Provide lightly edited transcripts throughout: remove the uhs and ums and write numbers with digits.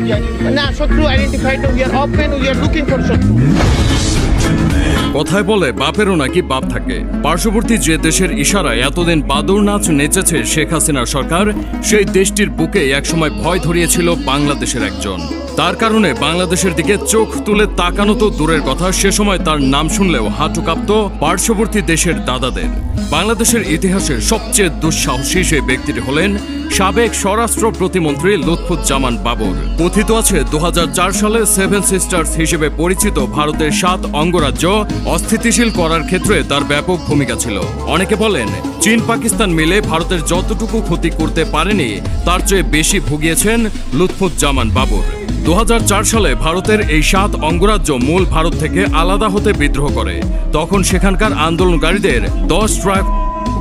we identify. Now, Shotru identified, we are open, we are looking for Shotru. কথায় বলে বাপেরও নাকি বাপ থাকে। পার্শ্ববর্তী যে দেশের ইশারায় এতদিন বাদুর নাচ নেচেছে শেখ হাসিনার সরকার, সেই দেশটির বুকে একসময় ভয় ধরিয়েছিল বাংলাদেশের একজন। তার কারণে বাংলাদেশের দিকে চোখ তুলে তাকানো তো দূরের কথা, সে সময় তার নাম শুনলেও হাঁটু কাঁপত পার্শ্ববর্তী দেশের দাদাদের। বাংলাদেশের ইতিহাসের সবচেয়ে দুঃসাহসী সেই ব্যক্তিটি হলেন সাবেক স্বরাষ্ট্র প্রতিমন্ত্রী লুৎফুজ্জামান বাবর। কথিত আছে 2004 সালে সেভেন সিস্টার্স হিসেবে পরিচিত ভারতের 7 অঙ্গরাজ্য অস্থিতিশীল করার ক্ষেত্রে তার ব্যাপক ভূমিকা ছিল। অনেকে বলেন চীন পাকিস্তান মিলে ভারতের যতটুকু ক্ষতি করতে পারেনি তার চেয়ে বেশি ভুগিয়েছেন লুৎফুজ্জামান বাবর। 2004 সালে ভারতের এই 7 অঙ্গরাজ্য মূল ভারত থেকে আলাদা হতে বিদ্রোহ করে। তখন সেখানকার আন্দোলনকারীদের 10 ট্রাক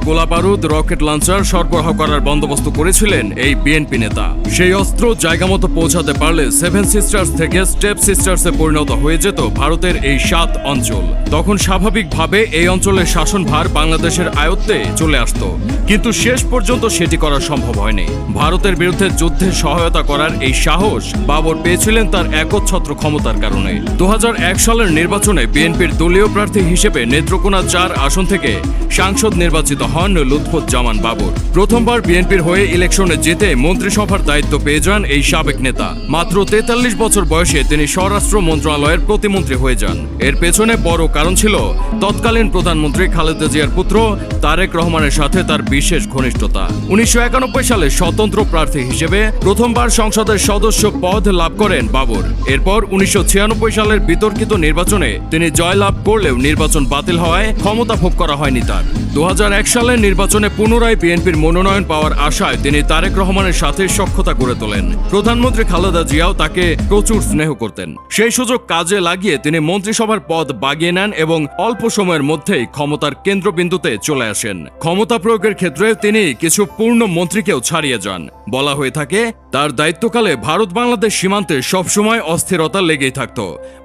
গোলাবারুদ, রকেট লঞ্চার সরবরাহ করার বন্দোবস্ত করেছিলেন এই বিএনপি নেতা। সেই অস্ত্র জায়গা মতো পৌঁছাতে পারলে সেভেন সিস্টার্স থেকে স্টেপ সিস্টার্সে পরিণত হয়ে যেত ভারতের এই 7 অঞ্চল। তখন স্বাভাবিকভাবে এই অঞ্চলের শাসনভার বাংলাদেশের আয়ত্তে চলে আসত, কিন্তু শেষ পর্যন্ত সেটি করা সম্ভব হয়নি। ভারতের বিরুদ্ধে যুদ্ধে সহায়তা করার এই সাহস বাবর পেয়েছিলেন তার একচ্ছত্র ক্ষমতার কারণে। 2001 সালের নির্বাচনে বিএনপির দলীয় প্রার্থী হিসেবে নেত্রকোনা 4 আসন থেকে সাংসদ নির্বাচিত হন লুৎফুজ্জামান বাবর। প্রথমবার বিএনপির হয়ে ইলেকশনে জিতে মন্ত্রিসভার দায়িত্ব পেয়ে যান এই সাবেক নেতা। মাত্র 43 বছর বয়সে তিনি স্বরাষ্ট্র মন্ত্রণালয়ের প্রতিমন্ত্রী হয়ে যান। এর পেছনে বড় কারণ ছিল তৎকালীন প্রধানমন্ত্রী খালেদা জিয়ার পুত্র তারেক রহমানের সাথে তার বিশেষ ঘনিষ্ঠতা। 1991 সালে স্বতন্ত্র প্রার্থী হিসেবে প্রথমবার সংসদের সদস্য পদ লাভ করেন বাবর। এরপর 1996 সালের বিতর্কিত নির্বাচনে তিনি জয়লাভ করলেও নির্বাচন বাতিল হওয়ায় ক্ষমতা ভোগ করা হয়নি তার। 2001 সালের নির্বাচনে পুনরায় বিএনপির মনোনয়ন পাওয়ার আশায় তিনি তারেক রহমানের সাথে সখ্যতা গড়ে তোলেন। প্রধানমন্ত্রী খালেদা জিয়াও তাকে প্রচুর স্নেহ করতেন। সেই সুযোগ কাজে লাগিয়ে তিনি মন্ত্রিসভার পদ বাগিয়ে নেন এবং অল্প সময়ের মধ্যেই ক্ষমতার কেন্দ্রবিন্দুতে চলে আসেন। ক্ষমতা প্রয়োগের ক্ষেত্রে তিনি কিছু পূর্ণ মন্ত্রীকেও ছাড়িয়ে যান। বলা হয়ে থাকে তার দায়িত্বকালে ভারত বাংলাদেশ সীমান্তে সবসময় অস্থিরতা লেগেই থাকত।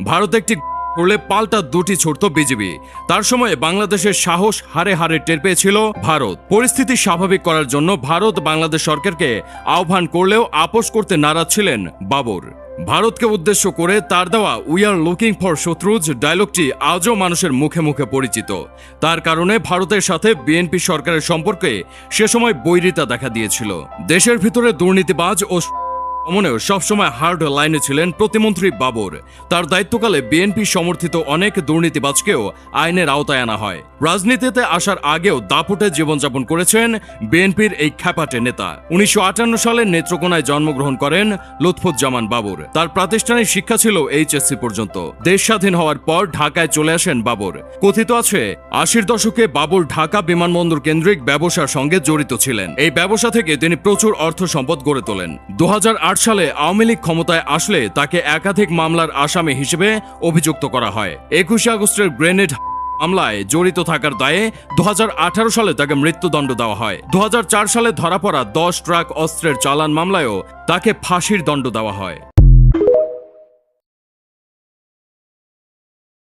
ভারত একটি করলে পাল্টা দুটি ছুটত বিজিবি। তার সময়ে বাংলাদেশের সাহস হারে হারে টের পেয়েছিল ভারত। পরিস্থিতি স্বাভাবিক করার জন্য ভারত বাংলাদেশ সরকারকে আহ্বান করলেও আপোষ করতে নারাজ ছিলেন বাবর। ভারতকে উদ্দেশ্য করে তার দেওয়া উই আর লুকিং ফর শত্রুজ ডায়লগটি আজও মানুষের মুখে মুখে পরিচিত। তার কারণে ভারতের সাথে বিএনপি সরকারের সম্পর্কে সে সময় বৈরিতা দেখা দিয়েছিল। দেশের ভিতরে দুর্নীতিবাজ ও অমনেও সবসময় হার্ড লাইনে ছিলেন প্রতিমন্ত্রী বাবর। তার দায়িত্বকালে বিএনপি সমর্থিত অনেক দুর্নীতিবাজকেও আইনের আওতায় আনা হয়। রাজনীতিতে আসার আগেও দাপুটে জীবনযাপন করেছেন বিএনপির এই খ্যাপাটে নেতা। 1958 সালে নেত্রকোনায় জন্মগ্রহণ করেন লুৎফুজ্জামান বাবর। তার প্রাতিষ্ঠানিক শিক্ষা ছিল এইচএসসি পর্যন্ত। দেশ স্বাধীন হওয়ার পর ঢাকায় চলে আসেন বাবর। কথিত আছে 80-র দশকে বাবর ঢাকা বিমানবন্দর কেন্দ্রিক ব্যবসার সঙ্গে জড়িত ছিলেন। এই ব্যবসা থেকে তিনি প্রচুর অর্থ সম্পদ গড়ে তোলেন। 2008 সালে আওয়ামী লীগ ক্ষমতায় আসলে তাকে একাধিক মামলার আসামি হিসেবে অভিযুক্ত করা হয়। 21 আগস্টের গ্রেনেড মামলায় জড়িত থাকার দায়ে 2018 সালে তাকে মৃত্যুদণ্ড দেওয়া হয়। 2004 সালে ধরা পড়া 10 ট্রাক অস্ত্রের চালান মামলায়ও তাকে ফাঁসির দণ্ড দেওয়া হয়।